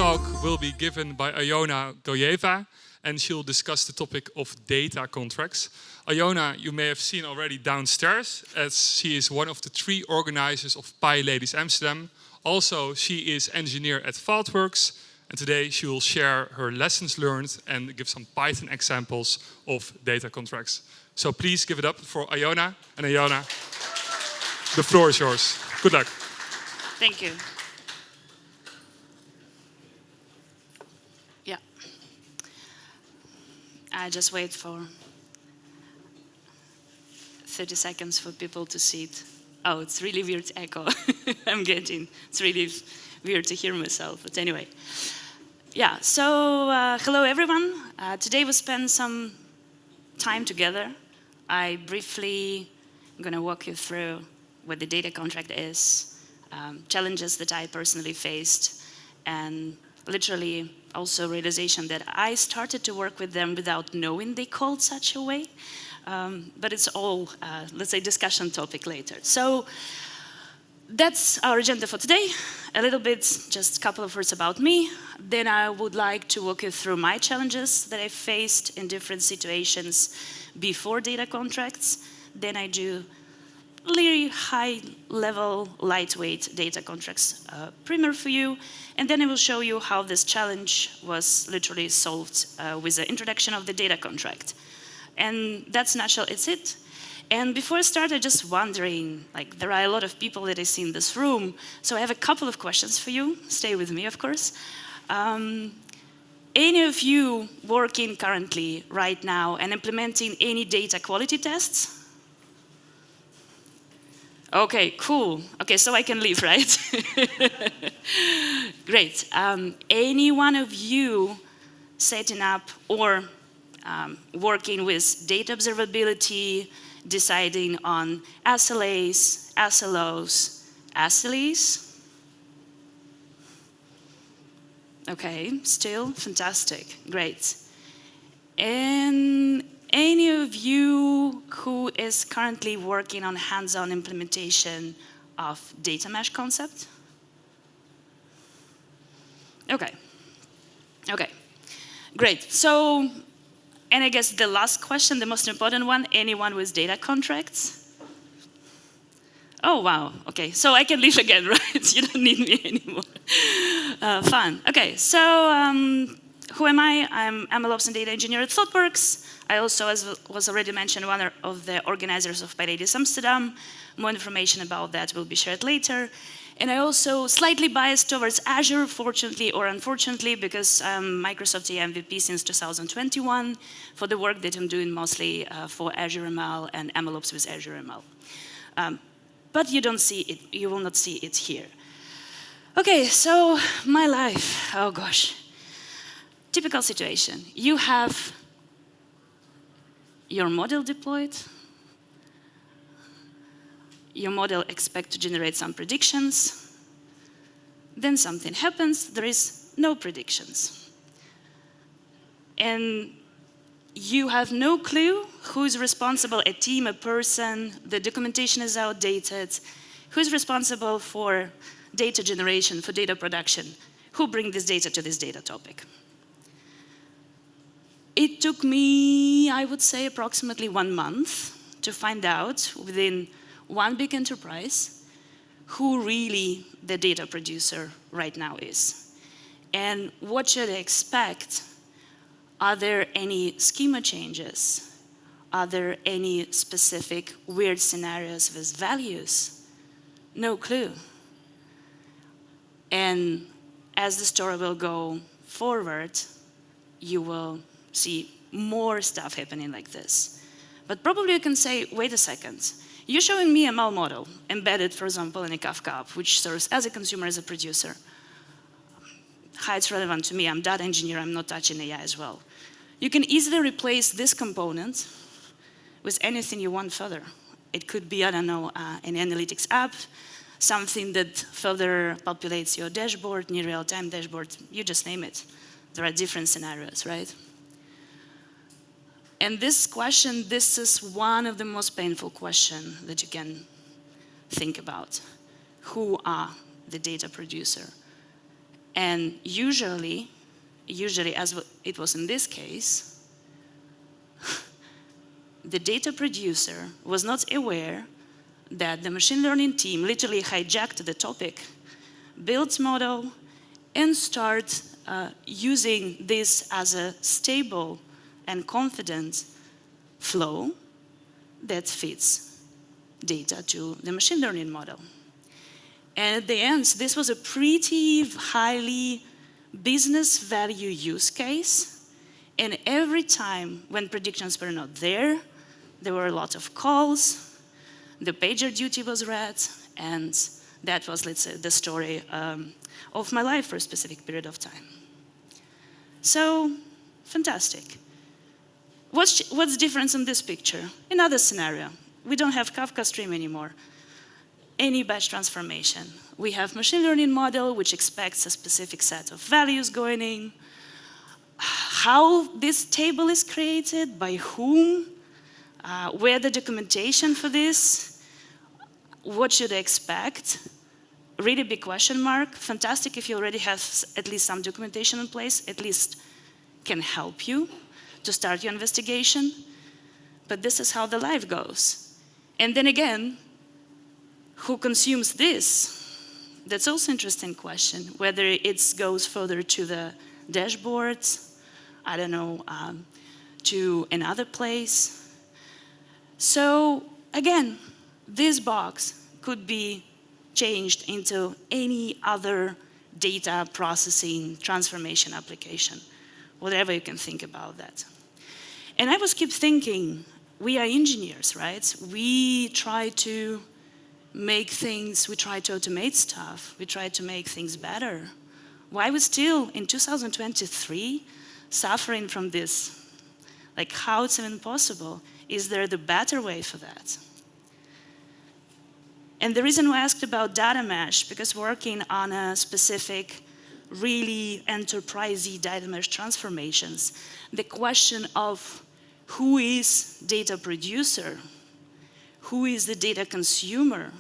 talk will be given by Alyona Galyeva, and she'll discuss the topic of data contracts. Alyona, you may have seen already downstairs, as she is one of the 3 organizers of PyLadies Amsterdam. Also, she is engineer at ThoughtWorks, and today she will share her lessons learned and give some Python examples of data contracts. So please give it up for Alyona. And Alyona, the floor is yours. Good luck. Thank you. Yeah. I just wait for 30 seconds for people to see it. Oh, it's really weird echo I'm getting. It's really weird to hear myself, but anyway. Yeah, so hello everyone. Today we spend some time together. I briefly am going to walk you through what the data contract is, challenges that I personally faced, and literally also realization that I started to work with them without knowing they called such a way. But it's all, let's say, discussion topic later. So that's our agenda for today. A little bit, just a couple of words about me. Then I would like to walk you through my challenges that I faced in different situations before data contracts. Then I do really high-level, lightweight data contracts primer for you. And then I will show you how this challenge was literally solved with the introduction of the data contract. And that's natural, it's it. And before I start, I'm just wondering, like, there are a lot of people that I see in this room, so I have a couple of questions for you. Stay with me, of course. Any of you working currently, right now, and implementing any data quality tests? Okay, cool. Okay, so I can leave, right? Great. Any one of you setting up or working with data observability, deciding on SLAs, SLOs, SLEs? Okay, still, fantastic, great. And any of you who is currently working on hands-on implementation of data mesh concept? Okay, okay, great. So, and I guess the last question, the most important one, anyone with data contracts? Oh, wow, okay, so I can leave again, right? You don't need me anymore. Fun, okay, so who am I? I'm MLOps and data engineer at ThoughtWorks. I also, as was already mentioned, one of the organizers of PyLadies Amsterdam. More information about that will be shared later. And I also slightly biased towards Azure, fortunately or unfortunately, because I'm Microsoft MVP since 2021 for the work that I'm doing mostly for Azure ML and MLOps with Azure ML. But you don't see it, you will not see it here. Okay, so my life, oh gosh. Typical situation, you have your model deployed. Your model expects to generate some predictions. Then something happens, there is no predictions. And you have no clue who's responsible, a team, a person, the documentation is outdated, who's responsible for data generation, for data production, who brings this data to this data topic. It took me, I would say, approximately 1 month to find out within one big enterprise who really the data producer right now is. And what should I expect? Are there any schema changes? Are there any specific weird scenarios with values? No clue. And as the story will go forward, you will see more stuff happening like this. But probably you can say, wait a second, you're showing me a ML model embedded, for example, in a Kafka app, which serves as a consumer, as a producer. How it's relevant to me, I'm data engineer, I'm not touching AI as well. You can easily replace this component with anything you want further. It could be, I don't know, an analytics app, something that further populates your dashboard, near real-time dashboard, you just name it. There are different scenarios, right? And this question, this is one of the most painful questions that you can think about. Who are the data producer? And usually as it was in this case, the data producer was not aware that the machine learning team literally hijacked the topic, built model, and start using this as a stable and confident flow that fits data to the machine learning model. And at the end, this was a pretty highly business value use case. And every time when predictions were not there were a lot of calls, the pager duty was read, and that was, let's say, the story of my life for a specific period of time. So, fantastic. What's different in this picture? Another scenario. We don't have Kafka stream anymore. Any batch transformation. We have machine learning model which expects a specific set of values going in. How this table is created, by whom, where the documentation for this, what should I expect? Really big question mark. Fantastic if you already have at least some documentation in place, at least can help you to start your investigation. But this is how the life goes. And then again, who consumes this? That's also an interesting question, whether it goes further to the dashboards, I don't know, to another place. So again, this box could be changed into any other data processing transformation application, whatever you can think about that. And I was keep thinking, we are engineers, right? We try to make things, we try to automate stuff, we try to make things better. Why are we still, in 2023, suffering from this? Like, how it's even possible? Is there the better way for that? And the reason I asked about data mesh, because working on a specific, really enterprisey data mesh transformations, the question of who is data producer, who is the data consumer,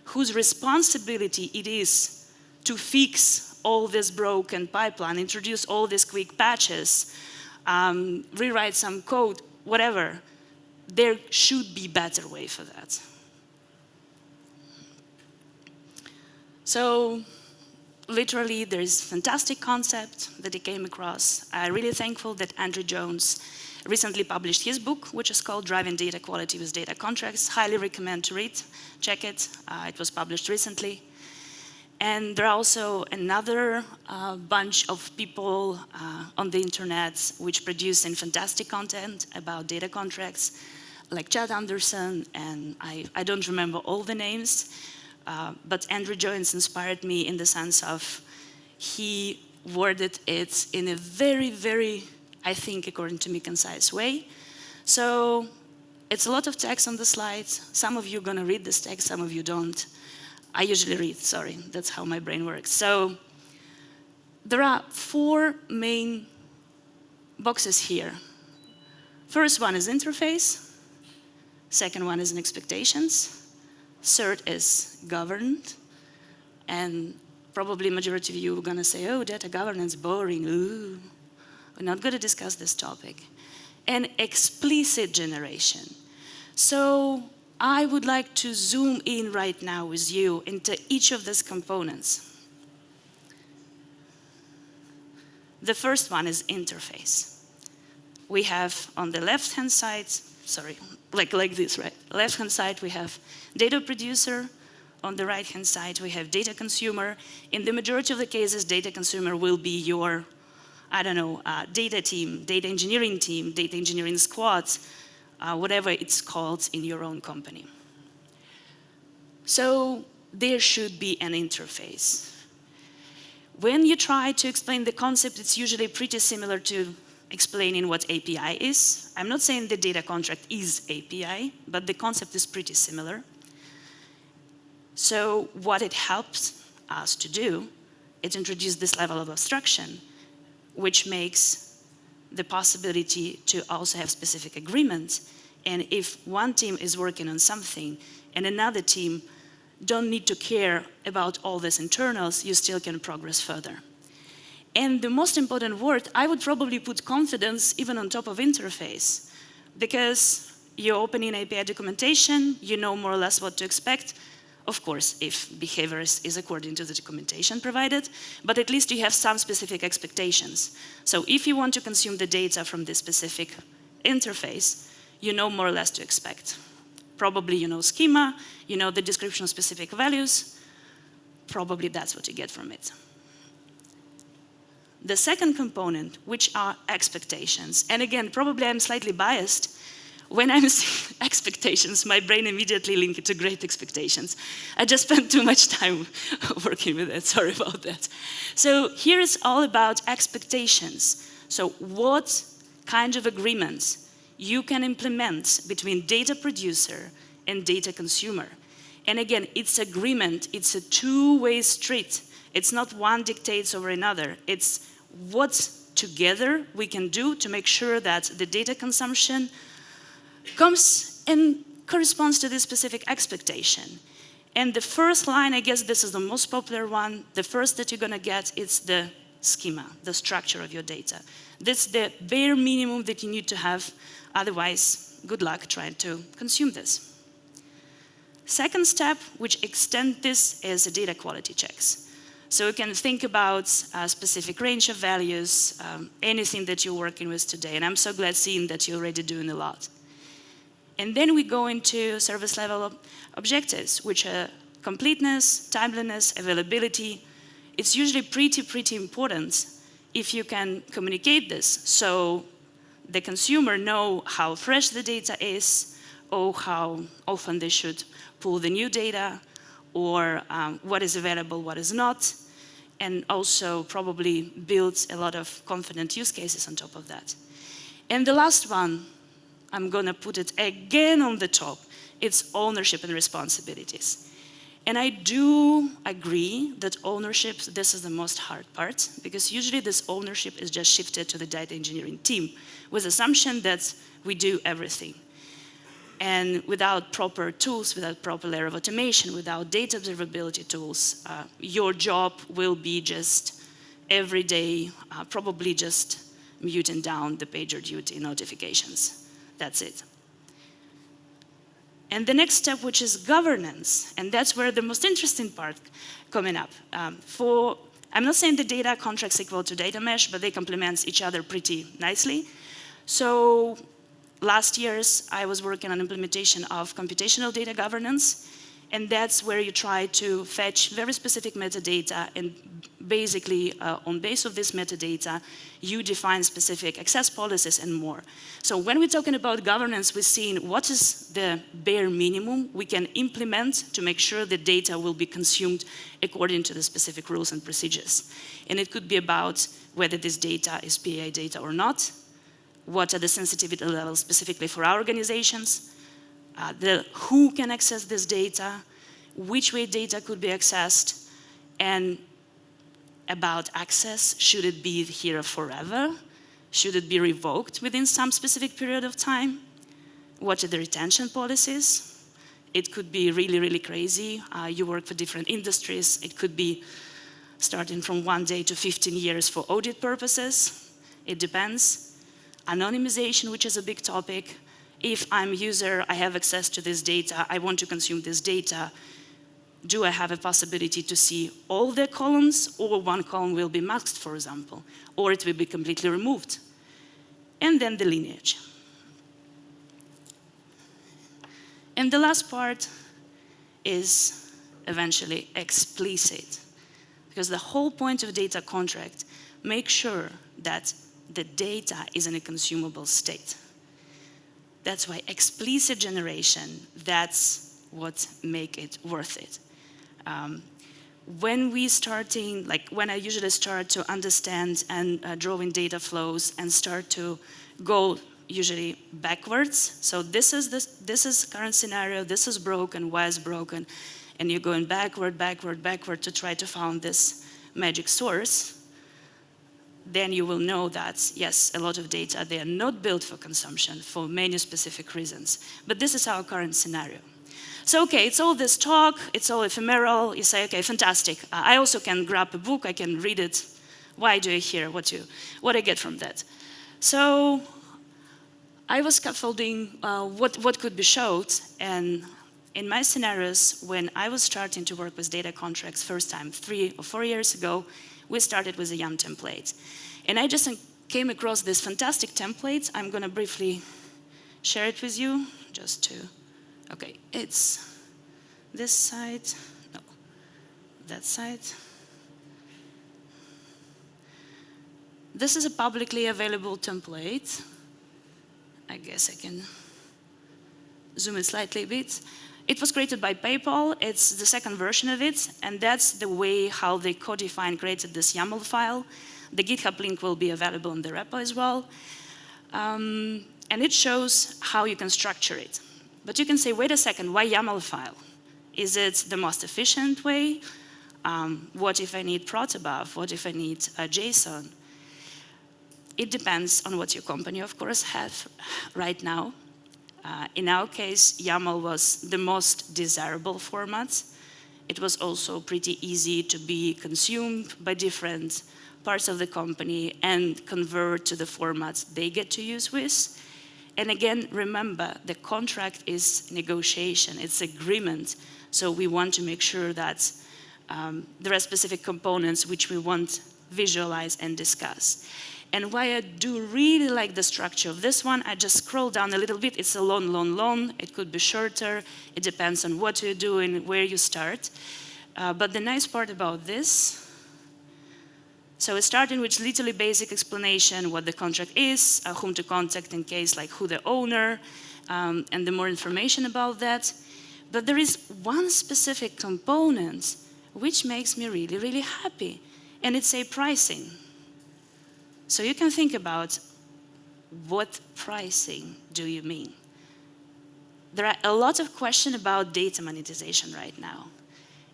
whose responsibility it is to fix all this broken pipeline, introduce all these quick patches, rewrite some code, whatever. There should be a better way for that. So literally, there is a fantastic concept that I came across. I'm really thankful that Andrew Jones recently published his book, which is called Driving Data Quality with Data Contracts. Highly recommend to read, check it. It was published recently. And there are also another bunch of people on the internet which produce fantastic content about data contracts, like Chad Anderson, and I don't remember all the names, but Andrew Jones inspired me in the sense of he worded it in a very, very, I think, according to me, concise way. So it's a lot of text on the slides. Some of you are going to read this text, some of you don't. I usually read, sorry, that's how my brain works. So there are 4 main boxes here. First one is interface. Second one is expectations. Third is governed. And probably majority of you are going to say, oh, data governance, boring, ooh. We're not going to discuss this topic. And explicit generation. So I would like to zoom in right now with you into each of these components. The first one is interface. We have on the left-hand side, sorry, like this, right? Left-hand side, we have data producer. On the right-hand side, we have data consumer. In the majority of the cases, data consumer will be your, I don't know, data team, data engineering squads, whatever it's called in your own company. So there should be an interface. When you try to explain the concept, it's usually pretty similar to explaining what API is. I'm not saying the data contract is API, but the concept is pretty similar. So what it helps us to do is introduce this level of abstraction, which makes the possibility to also have specific agreements. And if one team is working on something and another team don't need to care about all these internals, you still can progress further. And the most important word, I would probably put confidence even on top of interface, because you're opening API documentation, you know more or less what to expect. Of course, if behavior is according to the documentation provided, but at least you have some specific expectations. So if you want to consume the data from this specific interface, you know more or less to expect. Probably you know schema, you know the description of specific values, probably that's what you get from it. The second component, which are expectations, and again, probably I'm slightly biased. When I'm saying expectations, my brain immediately links it to great expectations. I just spent too much time working with it, sorry about that. So here it's all about expectations. So what kind of agreements you can implement between data producer and data consumer. And again, it's agreement, it's a two-way street. It's not one dictates over another. It's what together we can do to make sure that the data consumption comes and corresponds to this specific expectation. And the first line, I guess this is the most popular one, the first that you're gonna get is the schema, the structure of your data. This is the bare minimum that you need to have, otherwise, good luck trying to consume this. Second step, which extend this, is the data quality checks. So you can think about a specific range of values, anything that you're working with today, and I'm so glad seeing that you're already doing a lot. And then we go into service level objectives, which are completeness, timeliness, availability. It's usually pretty important if you can communicate this so the consumer know how fresh the data is, or how often they should pull the new data, or what is available, what is not, and also probably build a lot of confident use cases on top of that. And the last one, I'm gonna put it again on the top, it's ownership and responsibilities. And I do agree that ownership, this is the most hard part, because usually this ownership is just shifted to the data engineering team with assumption that we do everything. And without proper tools, without proper layer of automation, without data observability tools, your job will be just every day, probably just muting down the PagerDuty notifications. That's it. And the next step, which is governance, and that's where the most interesting part coming up. I'm not saying the data contracts equal to data mesh, but they complement each other pretty nicely. So last years, I was working on implementation of computational data governance, and that's where you try to fetch very specific metadata, and basically, on base of this metadata, you define specific access policies and more. So when we're talking about governance, we're seeing what is the bare minimum we can implement to make sure the data will be consumed according to the specific rules and procedures. And it could be about whether this data is PI data or not, what are the sensitivity levels specifically for our organizations, who can access this data, which way data could be accessed, and about access, should it be here forever? Should it be revoked within some specific period of time? What are the retention policies? It could be really crazy. You work for different industries. It could be starting from 1 day to 15 years for audit purposes. It depends. Anonymization, which is a big topic. If I'm a user, I have access to this data, I want to consume this data, do I have a possibility to see all the columns, or one column will be masked, for example, or it will be completely removed? And then the lineage. And the last part is eventually explicit, because the whole point of data contract, make sure that the data is in a consumable state. That's why explicit generation, that's what make it worth it. When I usually start to understand and drawing data flows and start to go usually backwards. So this is current scenario, this is broken, why is broken, and you're going backward to try to find this magic source. Then you will know that, yes, a lot of data, they are not built for consumption for many specific reasons. But this is our current scenario. So, okay, it's all this talk, it's all ephemeral. You say, okay, fantastic. I also can grab a book, I can read it why do you hear what I get from that? So I was scaffolding what could be showed, and in my scenarios, when I was starting to work with data contracts first time 3 or 4 years ago, we started with a YAM template. And I just came across this fantastic template. I'm going to briefly share it with you, just to, okay, it's this side, no, that side. This is a publicly available template. I guess I can zoom it slightly a bit. It was created by PayPal. It's the second version of it, and that's the way how they codified and created this YAML file. The GitHub link will be available in the repo as well. And it shows how you can structure it. But you can say, wait a second, why YAML file? Is it the most efficient way? What if I need protobuf? What if I need a JSON? It depends on what your company, of course, have right now. In our case, YAML was the most desirable format. It was also pretty easy to be consumed by different parts of the company and convert to the formats they get to use with. And again, remember, the contract is negotiation, it's agreement. So we want to make sure that there are specific components which we want visualize and discuss. And why I do really like the structure of this one, I just scroll down a little bit. It's a long. It could be shorter. It depends on what you're doing, where you start. But the nice part about this, so it's starting with literally basic explanation, what the contract is, whom to contact in case, like who the owner, and the more information about that. But there is one specific component which makes me really, really happy, and it's a pricing. So you can think about what pricing do you mean? There are a lot of questions about data monetization right now.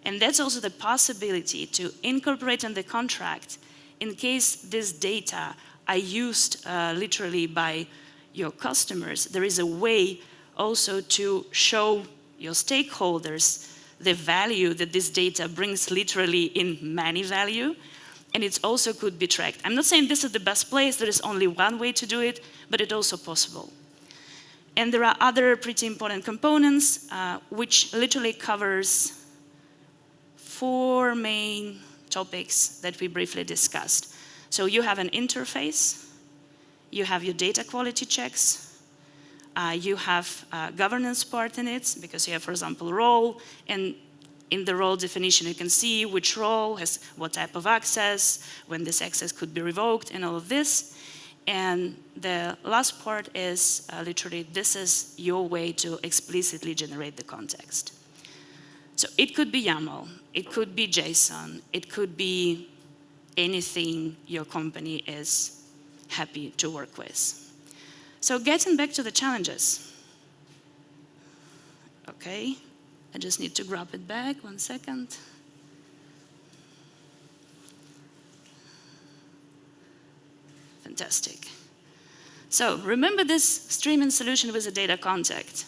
And that's also the possibility to incorporate in the contract in case this data are used literally by your customers. There is a way also to show your stakeholders the value that this data brings literally in money value. And it also could be tracked. I'm not saying this is the best place, there is only one way to do it, but it's also possible. And there are other pretty important components, which literally covers 4 main topics that we briefly discussed. So you have an interface, you have your data quality checks, you have a governance part in it, because you have, for example, role, and in the role definition, you can see which role has what type of access, when this access could be revoked, and all of this. And the last part is literally, this is your way to explicitly generate the context. So it could be YAML, it could be JSON, it could be anything your company is happy to work with. So getting back to the challenges. Okay. I just need to grab it back, 1 second. Fantastic. So remember this streaming solution with a data contact.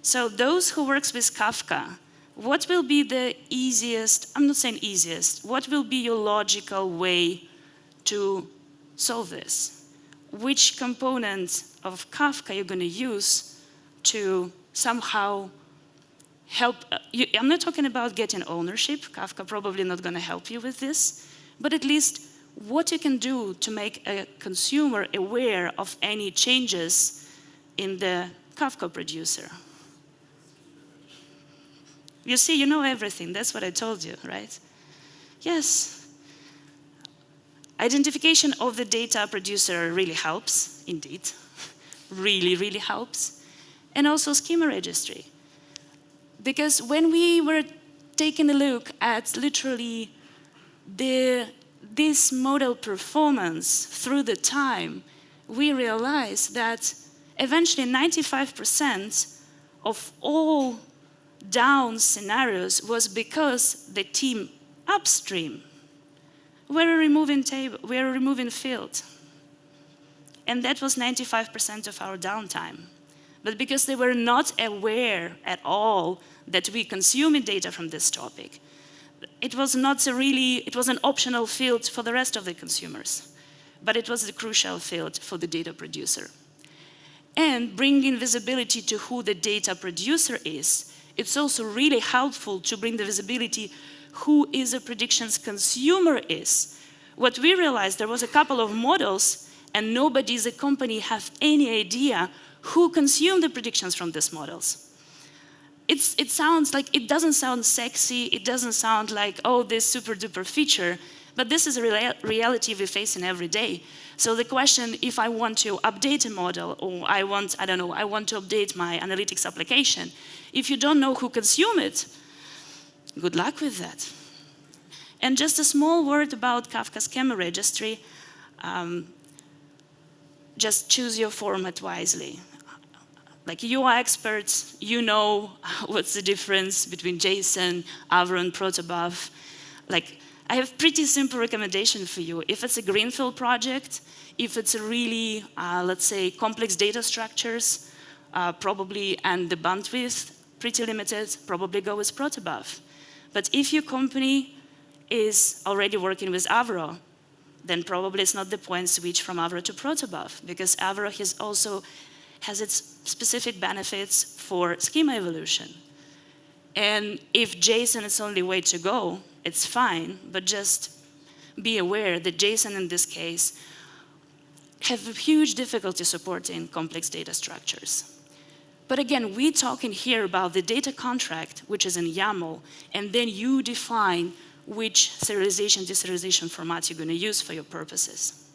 So those who works with Kafka, what will be the easiest, I'm not saying easiest, what will be your logical way to solve this? Which component of Kafka you're going to use to somehow help, I'm not talking about getting ownership, Kafka probably not going to help you with this, but at least what you can do to make a consumer aware of any changes in the Kafka producer. You see, you know everything, that's what I told you, right? Yes. Identification of the data producer really helps, indeed, really, really helps. And also schema registry. Because when we were taking a look at literally this model performance through the time, we realized that eventually 95% of all down scenarios was because the team upstream were removing field. And that was 95% of our downtime. But because they were not aware at all that we consuming data from this topic, it was not a really, it was an optional field for the rest of the consumers, but it was the crucial field for the data producer. And bringing visibility to who the data producer is, it's also really helpful to bring the visibility who is a predictions consumer is. What we realized, there was a couple of models and nobody as a company have any idea who consumed the predictions from these models. It sounds like, it doesn't sound sexy, it doesn't sound like, oh, this super duper feature, but this is a reality we face in every day. So the question, if I want to update a model, or I want to update my analytics application, if you don't know who consumed it, good luck with that. And just a small word about Kafka schema registry. Just choose your format wisely. Like, you are experts, you know what's the difference between JSON, Avro, and protobuf. Like, I have pretty simple recommendation for you. If it's a greenfield project, if it's a really, let's say, complex data structures, probably, and the bandwidth pretty limited, probably go with protobuf. But if your company is already working with Avro, then probably it's not the point to switch from Avro to protobuf, because Avro has its specific benefits for schema evolution. And if JSON is the only way to go, it's fine, but just be aware that JSON in this case have a huge difficulty supporting complex data structures. But again, we're talking here about the data contract, which is in YAML, and then you define which serialization, deserialization format you're going to use for your purposes.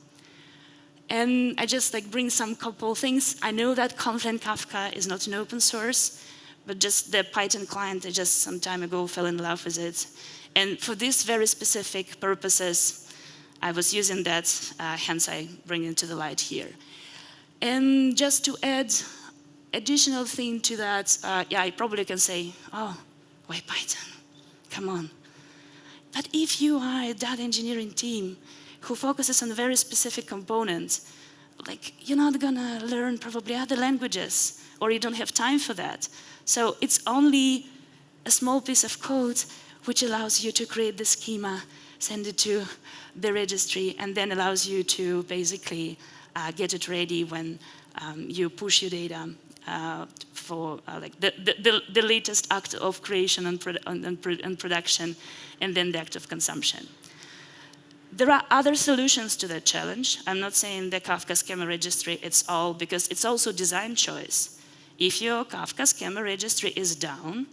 And I just bring some couple things. I know that Confluent Kafka is not an open source, but just the Python client, I just some time ago fell in love with it. And for these very specific purposes, I was using that, hence I bring it to the light here. And just to add additional thing to that, yeah, I probably can say, oh, why Python? Come on. But if you are a data engineering team who focuses on very specific components, you're not gonna learn probably other languages, or you don't have time for that. So it's only a small piece of code which allows you to create the schema, send it to the registry, and then allows you to basically get it ready when you push your data for the latest act of creation and production, and then the act of consumption. There are other solutions to that challenge. I'm not saying the Kafka schema registry, it's all, because it's also design choice. If your Kafka schema registry is down,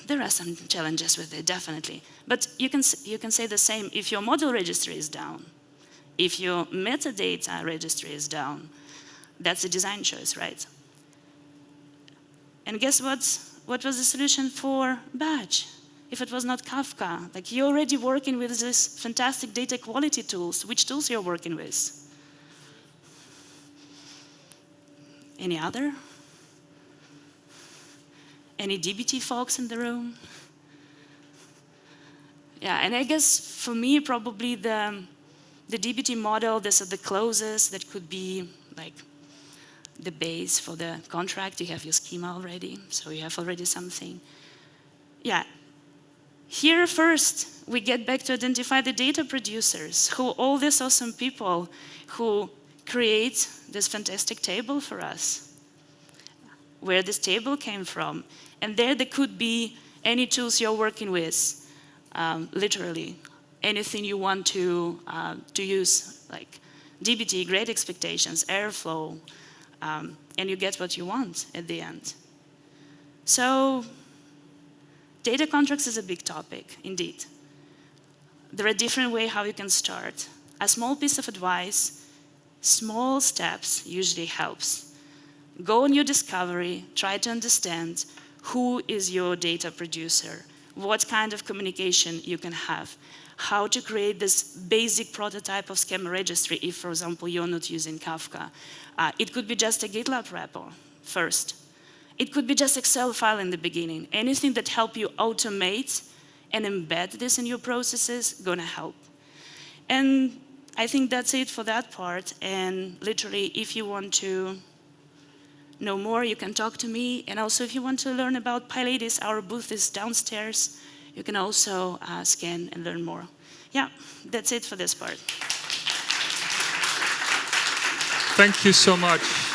there are some challenges with it, definitely. But you can say the same if your model registry is down. If your metadata registry is down, that's a design choice, right? And guess what? What was the solution for batch? If it was not Kafka, you're already working with these fantastic data quality tools. Which tools you're working with? Any other? Any DBT folks in the room? Yeah, and I guess for me, probably the DBT model, this is the closest that could be the base for the contract. You have your schema already, so you have already something. Yeah. Here first, we get back to identify the data producers, all these awesome people who create this fantastic table for us, where this table came from. And there could be any tools you're working with, literally, anything you want to use, like DBT, Great Expectations, Airflow, and you get what you want at the end. So, data contracts is a big topic, indeed. There are different ways how you can start. A small piece of advice, small steps usually helps. Go on your discovery, try to understand who is your data producer, what kind of communication you can have, how to create this basic prototype of schema registry if, for example, you're not using Kafka. It could be just a GitLab repo first. It could be just Excel file in the beginning. Anything that help you automate and embed this in your processes, gonna help. And I think that's it for that part. And literally, if you want to know more, you can talk to me. And also, if you want to learn about PyLadies, our booth is downstairs. You can also scan and learn more. Yeah, that's it for this part. Thank you so much.